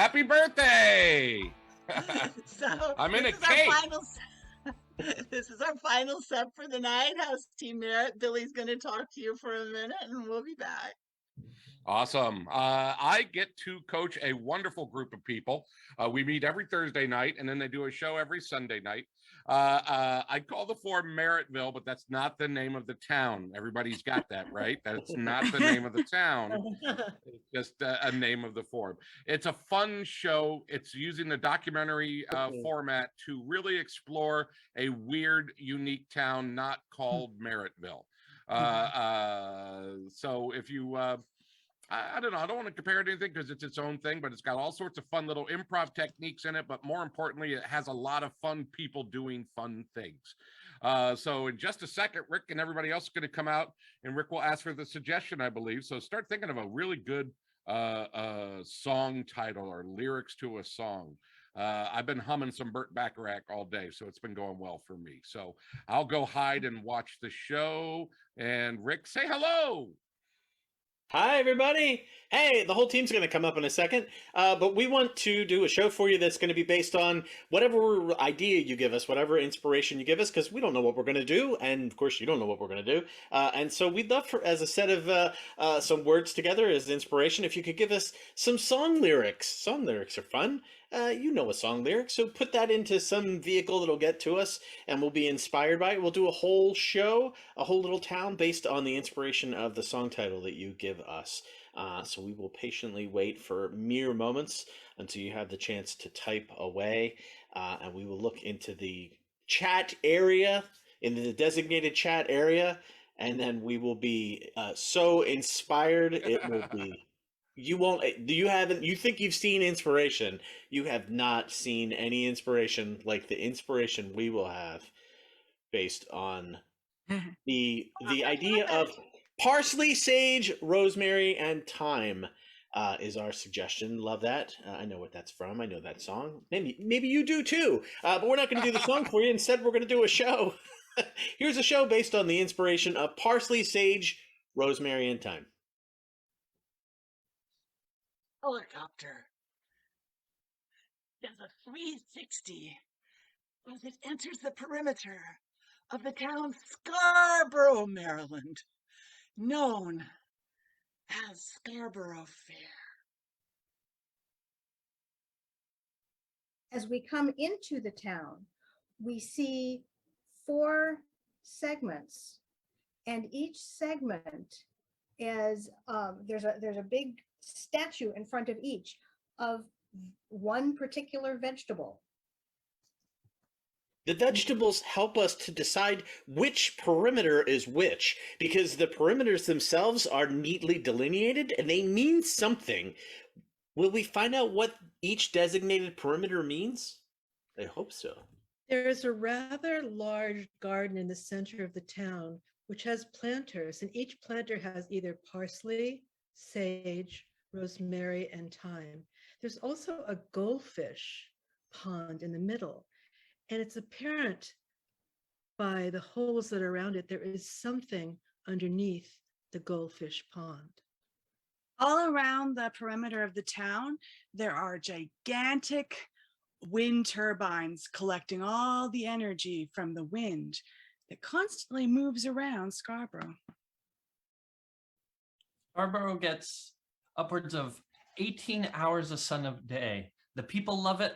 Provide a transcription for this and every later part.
Happy birthday! So I'm in a this is cake. This is our final set for the night. How's Team Merritt? Billy's going to talk to you for a minute, and we'll be back. Awesome. I get to coach a wonderful group of people. We meet every Thursday night, and then they do a show every Sunday night. I call the forum Merrittville, but that's not the name of the town. Everybody's got that, right? That's not the name of the town. It's just a name of the forum. It's a fun show. It's using the documentary format to really explore a weird, unique town not called Merrittville. So if you... I don't know. I don't want to compare it to anything because it's its own thing, but it's got all sorts of fun little improv techniques in it. But more importantly, it has a lot of fun people doing fun things. So in just a second, Rick and everybody else is going to come out, and Rick will ask for the suggestion, I believe. So start thinking of a really good song title or lyrics to a song. I've been humming some Burt Bacharach all day, so it's been going well for me. So I'll go hide and watch the show. And Rick, say hello. Hi, everybody. Hey, the whole team's going to come up in a second, but we want to do a show for you that's going to be based on whatever idea you give us, whatever inspiration you give us, because we don't know what we're going to do, and of course you don't know what we're going to do. And so we'd love for, as a set of some words together as inspiration, if you could give us some song lyrics. Song lyrics are fun. You know a song lyric, so put that into some vehicle that'll get to us, and we'll be inspired by it. We'll do a whole show, a whole little town based on the inspiration of the song title that you give us. So we will patiently wait for mere moments until you have the chance to type away, and we will look into the chat area, in the designated chat area, and then we will be so inspired it will be... You think you've seen inspiration. You have not seen any inspiration like the inspiration we will have based on the idea of parsley, sage, rosemary, and thyme is our suggestion. Love that. I know what that's from. I know that song. Maybe you do too. But we're not going to do the song for you. Instead, we're going to do a show. Here's a show based on the inspiration of parsley, sage, rosemary, and thyme. Helicopter does a 360 as it enters the perimeter of the town Scarborough, Maryland, known as Scarborough Fair. As we come into the town, we see 4 segments, and each segment is there's a big statue in front of each of one particular vegetable. The vegetables help us to decide which perimeter is which, because the perimeters themselves are neatly delineated and they mean something. Will we find out what each designated perimeter means? I hope so. There is a rather large garden in the center of the town, which has planters, and each planter has either parsley, sage, rosemary, and thyme. There's also a goldfish pond in the middle, and it's apparent by the holes that are around it, there is something underneath the goldfish pond. All around the perimeter of the town, there are gigantic wind turbines collecting all the energy from the wind that constantly moves around Scarborough. Scarborough gets upwards of 18 hours of sun a day. The people love it,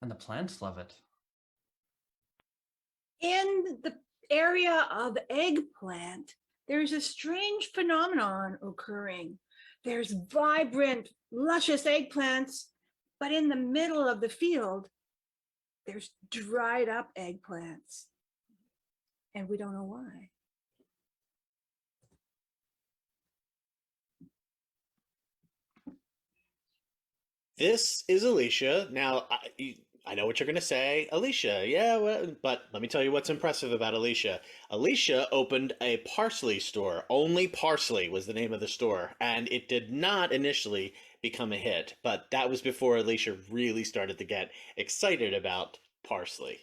and the plants love it. In the area of eggplant, there's a strange phenomenon occurring. There's vibrant, luscious eggplants, but in the middle of the field, there's dried up eggplants. And we don't know why. This is Alicia. Now, I know what you're going to say. Alicia, yeah, well, but let me tell you what's impressive about Alicia. Alicia opened a parsley store. Only Parsley was the name of the store, and it did not initially become a hit, but that was before Alicia really started to get excited about parsley.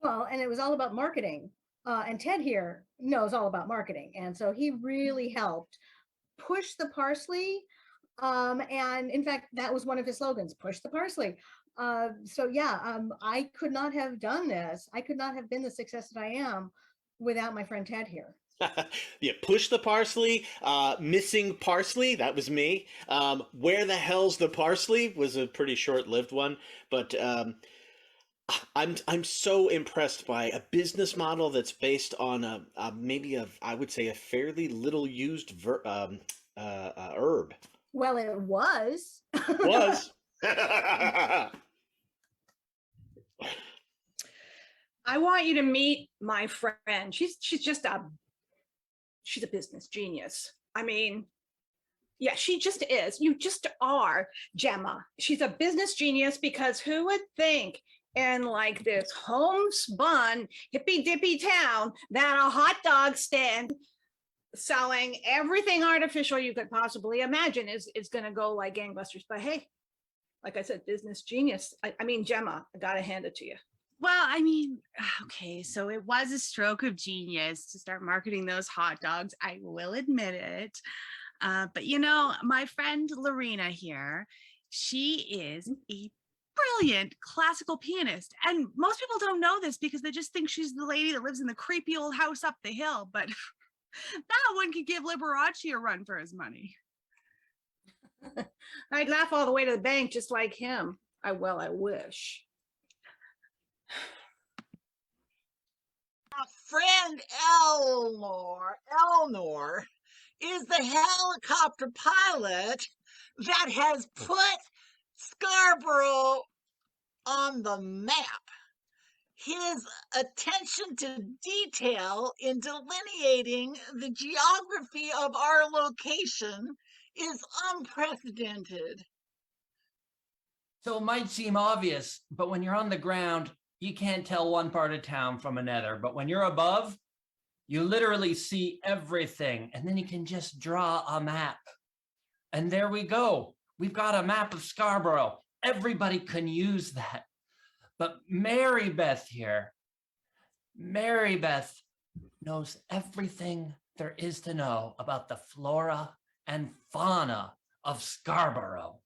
Well, and it was all about marketing. And Ted here knows all about marketing. And so he really helped push the parsley And in fact, that was one of his slogans, push the parsley. So yeah, I could not have done this. I could not have been the success that I am without my friend Ted here. Yeah, push the parsley. Missing parsley, that was me. Where the hell's the parsley was a pretty short-lived one, but I'm so impressed by a business model that's based on I would say a fairly little used herb. Well, it was. Was. I want you to meet my friend. She's a business genius. I mean, yeah, she just is. You just are, Gemma. She's a business genius because who would think in like this homespun hippy dippy town that a hot dog stand selling everything artificial you could possibly imagine is going to go like gangbusters. But hey, like I said, business genius. I mean, Gemma, I got to hand it to you. Well, I mean, okay, so it was a stroke of genius to start marketing those hot dogs. I will admit it. But you know, my friend Lorena here, she is a brilliant classical pianist. And most people don't know this because they just think she's the lady that lives in the creepy old house up the hill. But that one could give Liberace a run for his money. I'd laugh all the way to the bank just like him. I wish. My friend Eleanor is the helicopter pilot that has put Scarborough on the map. His attention to detail in delineating the geography of our location is unprecedented. So it might seem obvious, but when you're on the ground, you can't tell one part of town from another. But when you're above, you literally see everything. And then you can just draw a map. And there we go. We've got a map of Scarborough. Everybody can use that. But Mary Beth here, Mary Beth knows everything there is to know about the flora and fauna of Scarborough.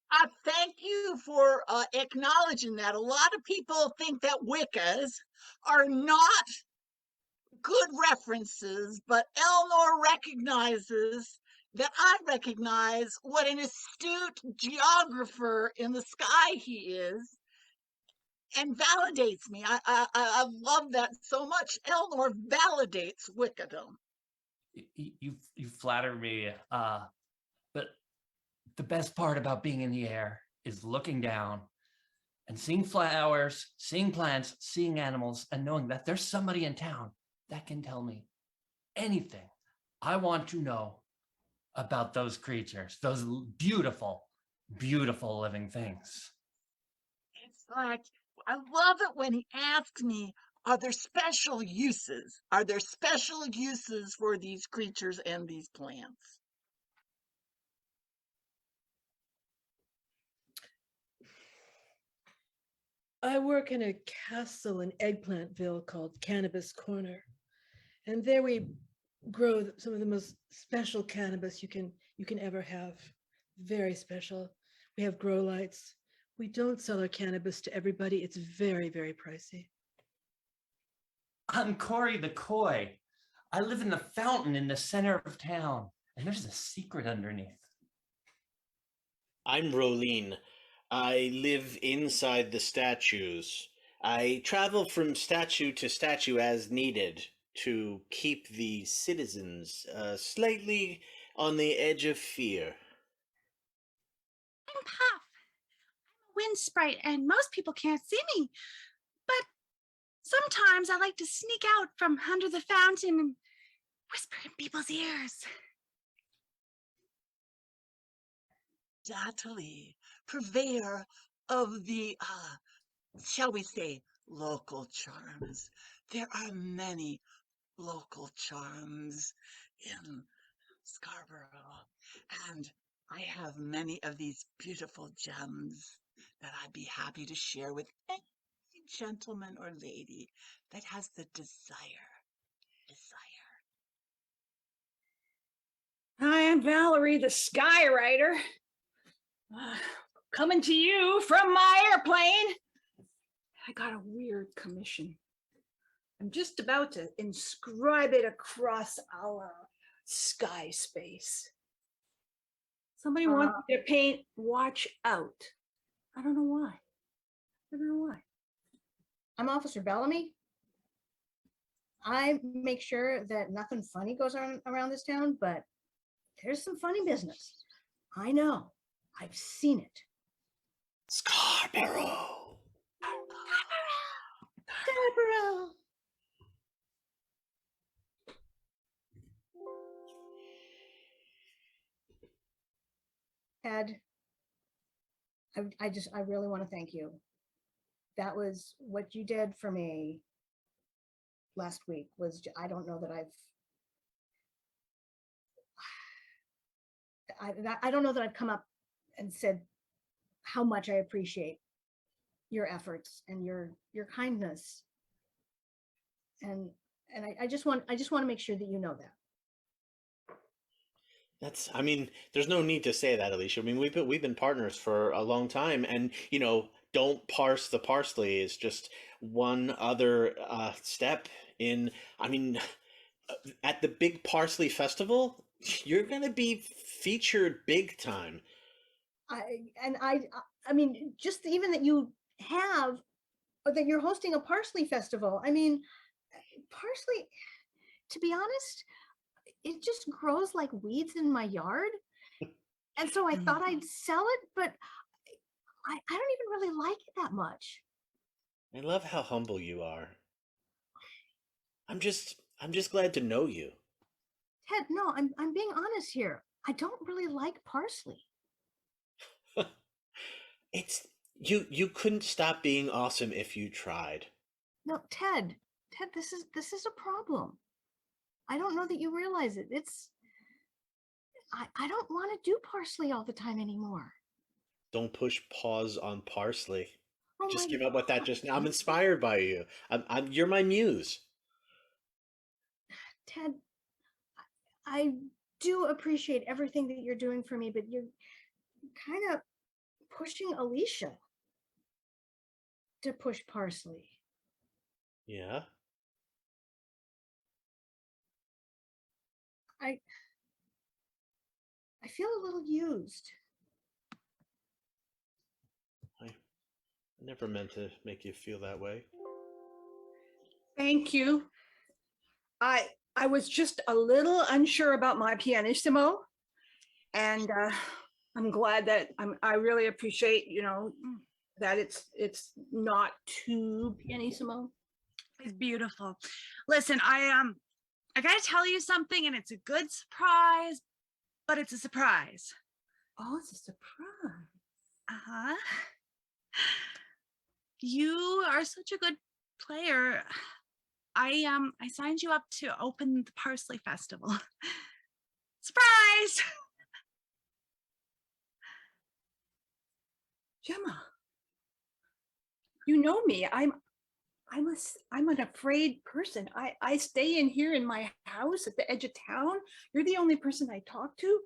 I thank you for acknowledging that. A lot of people think that Wiccas are not good references, but Eleanor recognizes that I recognize what an astute geographer in the sky he is, and validates me. I love that so much. Eleanor validates Wickadom. You flatter me, but the best part about being in the air is looking down and seeing flowers, seeing plants, seeing animals, and knowing that there's somebody in town that can tell me anything I want to know about those creatures, those beautiful, beautiful living things. It's like, I love it when he asks me, are there special uses? Are there special uses for these creatures and these plants? I work in a castle in Eggplantville called Cannabis Corner. And there we grow some of the most special cannabis you can ever have. Very special. We have grow lights. We don't sell our cannabis to everybody. It's very, very pricey. I'm Corey the Koi. I live in the fountain in the center of town, and there's a secret underneath. I'm Rolene. I live inside the statues. I travel from statue to statue as needed to keep the citizens slightly on the edge of fear. I'm Puff. I'm a wind sprite, and most people can't see me. But sometimes I like to sneak out from under the fountain and whisper in people's ears. Natalie, purveyor of the, shall we say, local charms. There are many local charms in Scarborough, and I have many of these beautiful gems that I'd be happy to share with any gentleman or lady that has the desire. I am Valerie, the Skyrider. Coming to you from my airplane. I got a weird commission. I'm just about to inscribe it across our sky space. Somebody wants me to paint "Watch Out." I don't know why. I don't know why. I'm Officer Bellamy. I make sure that nothing funny goes on around this town, but there's some funny business. I know. I've seen it. Scarborough. Scarborough. Ed, I really want to thank you. That was what you did for me last week. I don't know that I don't know that I've come up and said how much I appreciate your efforts and your kindness. And I just want to make sure that you know that. I mean, there's no need to say that, Alicia. I mean, we've been partners for a long time, and don't parse the parsley is just one other step in. I mean, at the big Parsley Festival, you're gonna be featured big time. I mean, just even that you have, or that you're hosting a parsley festival. I mean, parsley, to be honest, it just grows like weeds in my yard. And so I thought I'd sell it, but I don't even really like it that much. I love how humble you are. I'm just glad to know you. Ted, no, I'm being honest here. I don't really like parsley. You couldn't stop being awesome if you tried. No, Ted, this is a problem. I don't know that you realize it. I don't want to do parsley all the time anymore. Don't push pause on parsley. Oh Just my give up with that just now. I'm God. inspired by you. You're my muse. Ted, I do appreciate everything that you're doing for me, but you're kind of pushing Alicia to push parsley. Yeah. I feel a little used. I never meant to make you feel that way. Thank you. I was just a little unsure about my pianissimo, and I'm glad that I really appreciate, that it's not too pianissimo. It's beautiful. Listen, I gotta tell you something, and it's a good surprise, but it's a surprise. Oh, it's a surprise. Uh-huh. You are such a good player. I signed you up to open the Parsley Festival. Surprise! Gemma, you know me. I'm an afraid person. I stay in here in my house at the edge of town. You're the only person I talk to.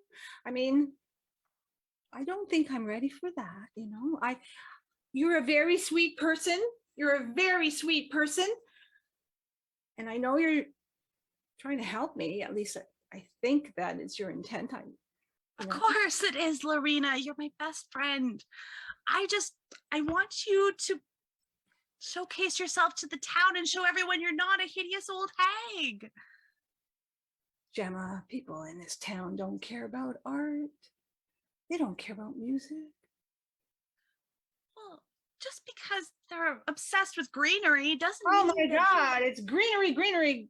I mean, I don't think I'm ready for that. You're a very sweet person. You're a very sweet person. And I know you're trying to help me. At least I think that is your intent. Of course it is, Lorena. You're my best friend. I want you to showcase yourself to the town and show everyone you're not a hideous old hag. Gemma, people in this town don't care about art. They don't care about music. Well, just because they're obsessed with greenery doesn't Oh mean my God, it's greenery, greenery.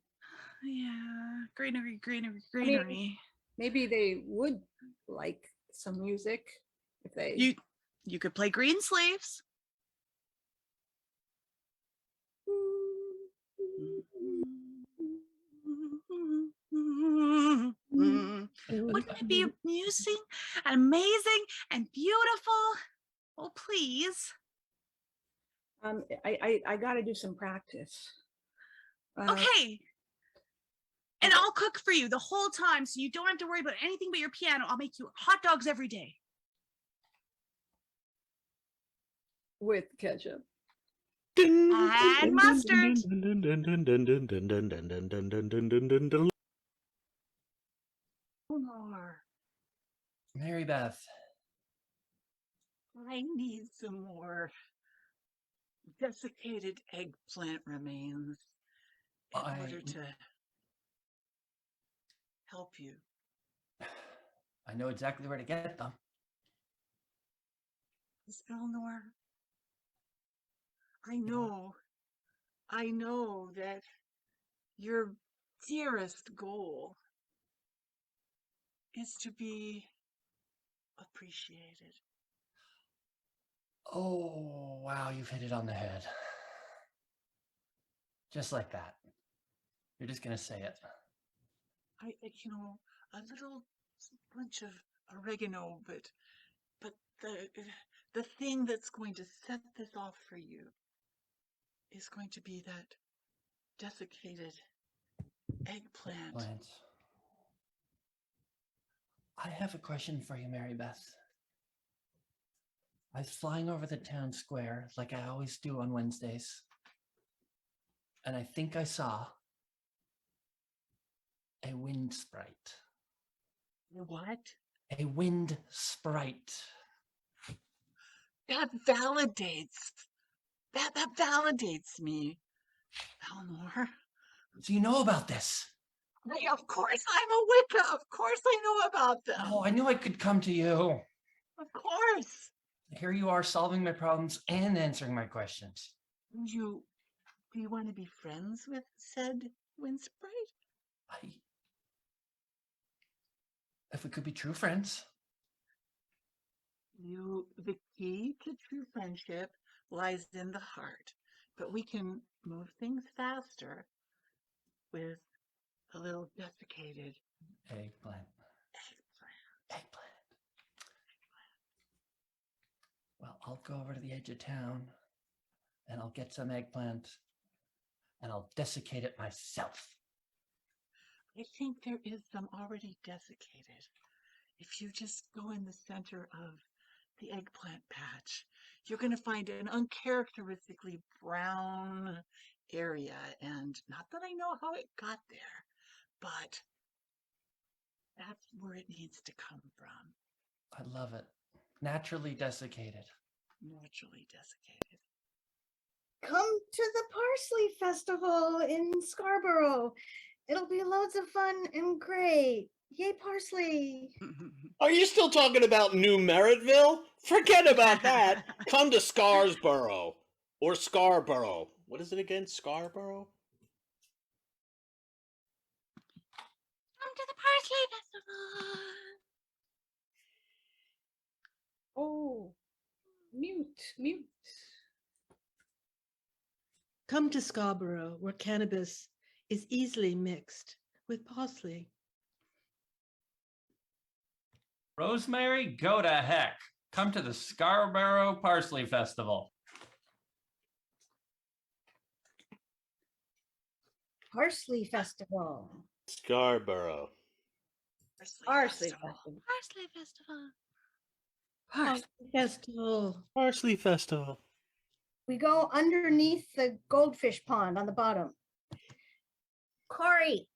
Yeah, greenery, greenery, I mean, greenery. maybe they would like some music if they. You could play Greensleeves. Wouldn't it be amusing, amazing, and beautiful? Oh, please. I got to do some practice. Okay. And I'll cook for you the whole time so you don't have to worry about anything but your piano. I'll make you hot dogs every day. With ketchup. And mustard. More. Mary Beth, I need some more desiccated eggplant remains in order to help you. I know exactly where to get them. Miss Eleanor, I know that your dearest goal is to be appreciated. Oh, wow, you've hit it on the head. Just like that. You're just going to say it. A little bunch of oregano, but the thing that's going to set this off for you is going to be that desiccated eggplant. Plants. I have a question for you, Mary Beth. I was flying over the town square like I always do on Wednesdays. And I think I saw a wind sprite. What? A wind sprite. That validates. That validates me, Eleanor. So you know about this? Of course, I'm a Wicca. Of course, I know about them. Oh, I knew I could come to you. Of course. Here you are solving my problems and answering my questions. Do you want to be friends with said wind sprite? If we could be true friends. The key to true friendship lies in the heart, but we can move things faster with a little desiccated Eggplant. Well, I'll go over to the edge of town and I'll get some eggplant and I'll desiccate it myself. I think there is some already desiccated. If you just go in the center of the eggplant patch, you're going to find an uncharacteristically brown area. And not that I know how it got there, but that's where it needs to come from. I love it. Naturally desiccated. Naturally desiccated. Come to the Parsley Festival in Scarborough. It'll be loads of fun and great. Yay, Parsley. Are you still talking about New Merrittville? Forget about that. Come to Scarsborough or Scarborough. What is it again? Scarborough? Come to the Parsley Festival. Oh, mute. Come to Scarborough, where cannabis is easily mixed with parsley. Rosemary, go to heck. Come to the Scarborough Parsley Festival. Parsley Festival. Scarborough. Parsley Festival. festival. Parsley Festival. Parsley Festival. Parsley Festival. We go underneath the goldfish pond on the bottom. Corey.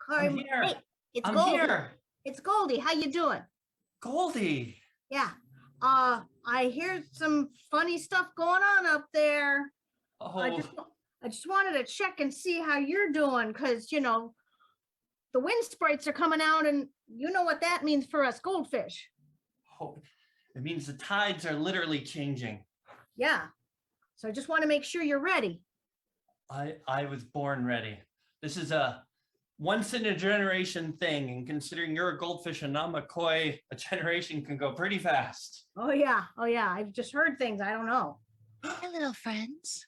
I'm here. Hey, it's I'm Goldie. here. It's Goldie. How you doing? Goldie. Yeah. I hear some funny stuff going on up there. I Oh, just wanted to check and see how you're doing, because the wind sprites are coming out, and you know what that means for us goldfish. oh, it means the tides are literally changing. Yeah. So I just want to make sure you're ready. I was born ready. This is a once in a generation thing, and considering you're a goldfish and I'm a koi, a generation can go pretty fast. Oh yeah. I've just heard things. I don't know. Hi, little friends.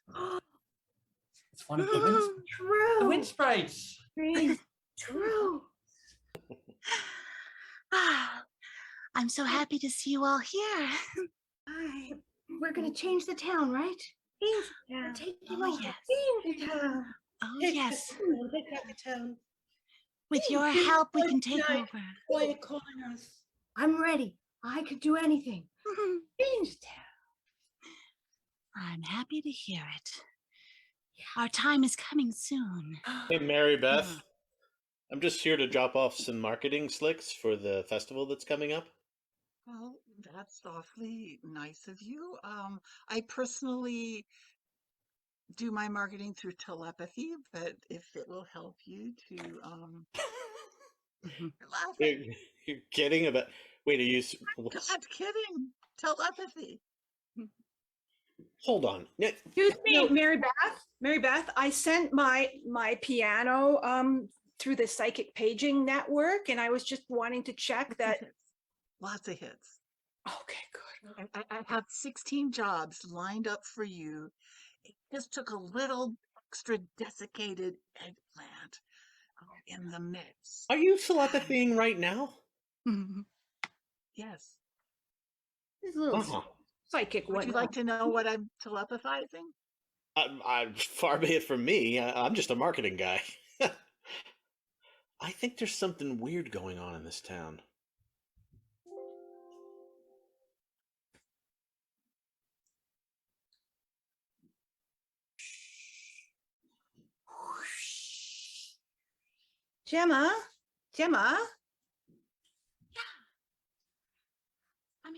It's one of the True. wind sprites. True. I'm so happy to see you all here. We're gonna change the town, right? Yeah. Take Oh, yes. the town. Oh, Take yes. Take back the town. With your Give help, we us can take night. over. Why are you calling us? I'm ready. I could do anything. Change town. I'm happy to hear it. Our time is coming soon. Hey, Mary Beth. I'm just here to drop off some marketing slicks for the festival that's coming up. Well, that's awfully nice of you. I personally do my marketing through telepathy, but if it will help you to you're laughing. You're kidding about? Wait, are you? Not kidding. Telepathy. Hold on. Excuse me, No. Mary Beth. Mary Beth, I sent my piano through the psychic paging network, and I was just wanting to check that. Lots of hits. Okay, good. I have 16 jobs lined up for you. It just took a little extra desiccated eggplant in the mix. Are you telepathying right now? Yes. This little Uh-huh. Psychic. Would you like to know what I'm telepathizing? Far be it from me. I'm just a marketing guy. I think there's something weird going on in this town. Gemma? I'm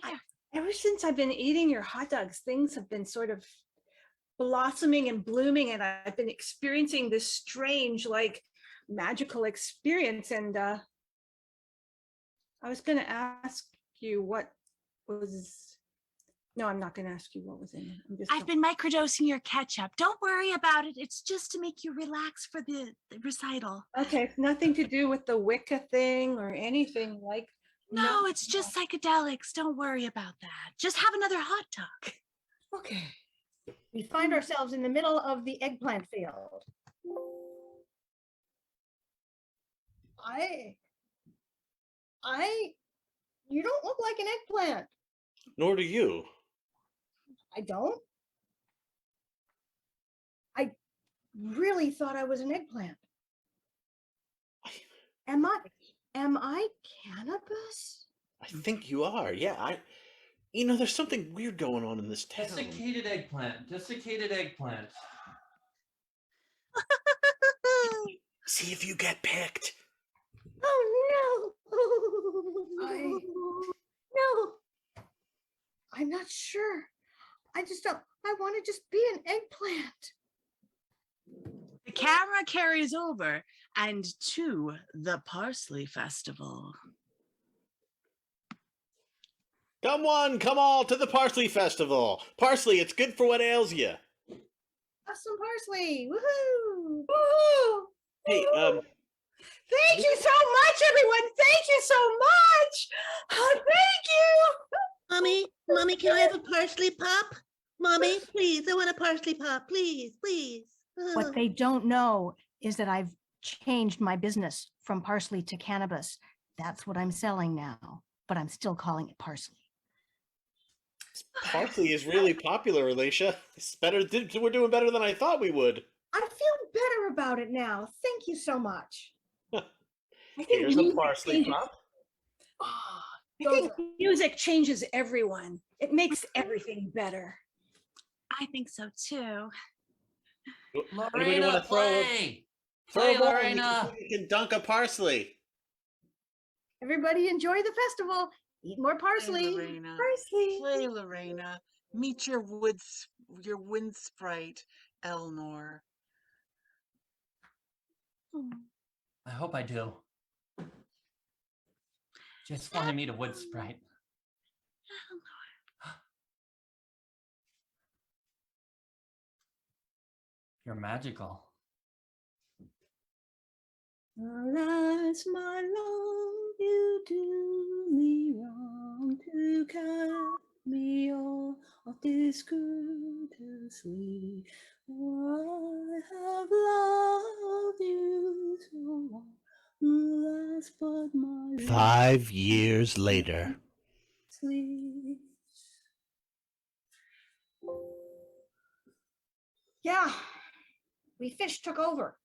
here. Ever since I've been eating your hot dogs, things have been sort of blossoming and blooming, and I've been experiencing this strange, like, magical experience. And I was going to ask you what was. No, I'm not going to ask you what was in it. I've been microdosing your ketchup. Don't worry about it. It's just to make you relax for the recital. Okay, nothing to do with the Wicca thing or anything like. No, it's just psychedelics. Don't worry about that. Just have another hot dog. Okay. We find ourselves in the middle of the eggplant field. You don't look like an eggplant. Nor do you. I don't. I really thought I was an eggplant. Am I cannabis? I think you are. Yeah, there's something weird going on in this town. Desiccated eggplant. Desiccated eggplant. See if you get picked. Oh no. No. I'm not sure. I want to just be an eggplant. The camera carries over and to the Parsley Festival. Come one, come all to the Parsley Festival. Parsley, it's good for what ails you. Have some parsley. Woohoo! Woohoo! Hey, Thank you so much, everyone. Thank you so much. Oh, thank you. Mommy, can I have a parsley pop? Mommy, please, I want a parsley pop, please. What they don't know is that I've changed my business from parsley to cannabis. That's what I'm selling now, but I'm still calling it parsley. Parsley is really popular, Alicia. It's better. We're doing better than I thought we would. I feel better about it now. Thank you so much. I think Here's a music parsley changes- pop. I think music changes everyone. It makes everything better. I think so too. Anybody want to throw Play, a ball? Lorena. You can dunk a parsley. Everybody enjoy the festival. Eat more parsley. Lorena. Parsley. Play, Lorena. Meet your wind sprite, Elnor. I hope I do. Just want to meet a wood sprite. You're magical. Alas, my love, you do me wrong to cut me off this courteously. Oh, I have loved you so long. Alas, but my 5 years later. sweet. Yeah, we zombie fish took over.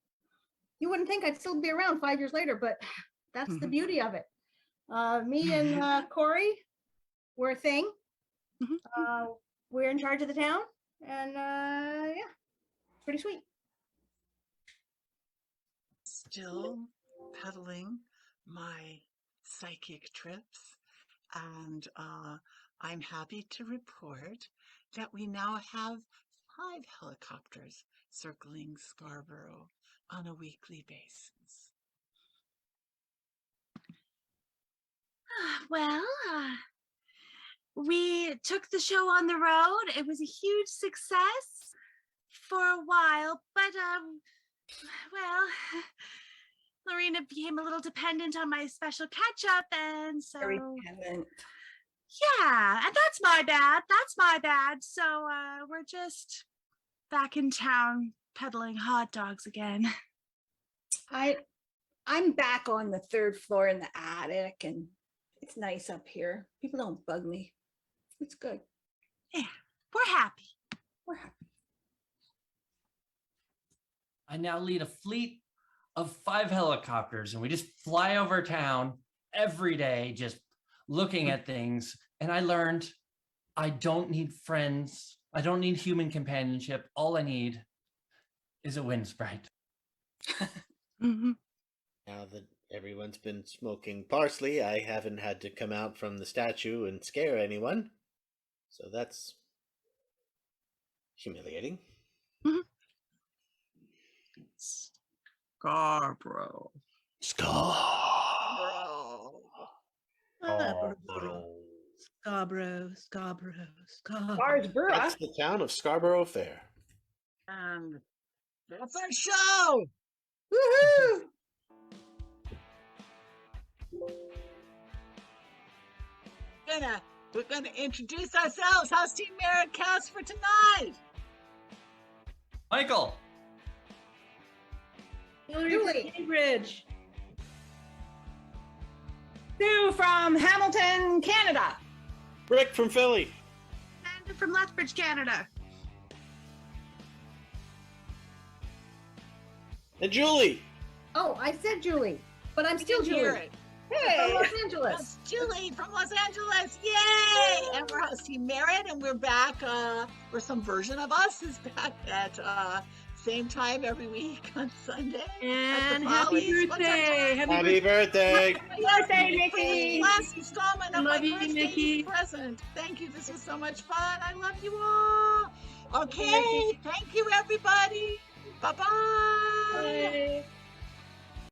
You wouldn't think I'd still be around 5 years later, but that's the beauty of it. Me and Corey, we're a thing. We're in charge of the town, and yeah, pretty sweet. Still peddling my psychic trips, and I'm happy to report that we now have 5 helicopters circling Scarborough on a weekly basis. Well, we took the show on the road. It was a huge success for a while, but well, Lorena became a little dependent on my special ketchup, and so Very dependent. yeah, and that's my bad. That's my bad. So we're just back in town peddling hot dogs again. I'm back on the 3rd floor in the attic, and it's nice up here. People don't bug me. It's good. Yeah, we're happy. We're happy. I now lead a fleet of 5 helicopters, and we just fly over town every day, just looking at things. And I learned I don't need friends. I don't need human companionship. All I need is a wind sprite. Mm-hmm. Now that everyone's been smoking parsley, I haven't had to come out from the statue and scare anyone. So that's humiliating. Scarborough. Scarborough, Scarborough. Scarborough. That's the town of Scarborough Fair. And that's our show. Woohoo! We're gonna introduce ourselves. How's Team Merritt cast for tonight? Michael, Julie. Cambridge. Sue from Hamilton, Canada. Rick from Philly. And from Lethbridge, Canada. And Julie. Oh, I said Julie, but I'm still Julie. Merritt. From Hey. Los Angeles. That's Julie from Los Angeles. Yay! And we're host Team Merritt, and we're back. Or some version of us is back at same time every week on Sunday. And happy happy birthday. birthday. Happy birthday. Birthday, Nikki. Last installment of Love my you, birthday Nikki. present. Thank you. This was so much fun. I love you all. Okay. Thank you, everybody. Bye-bye.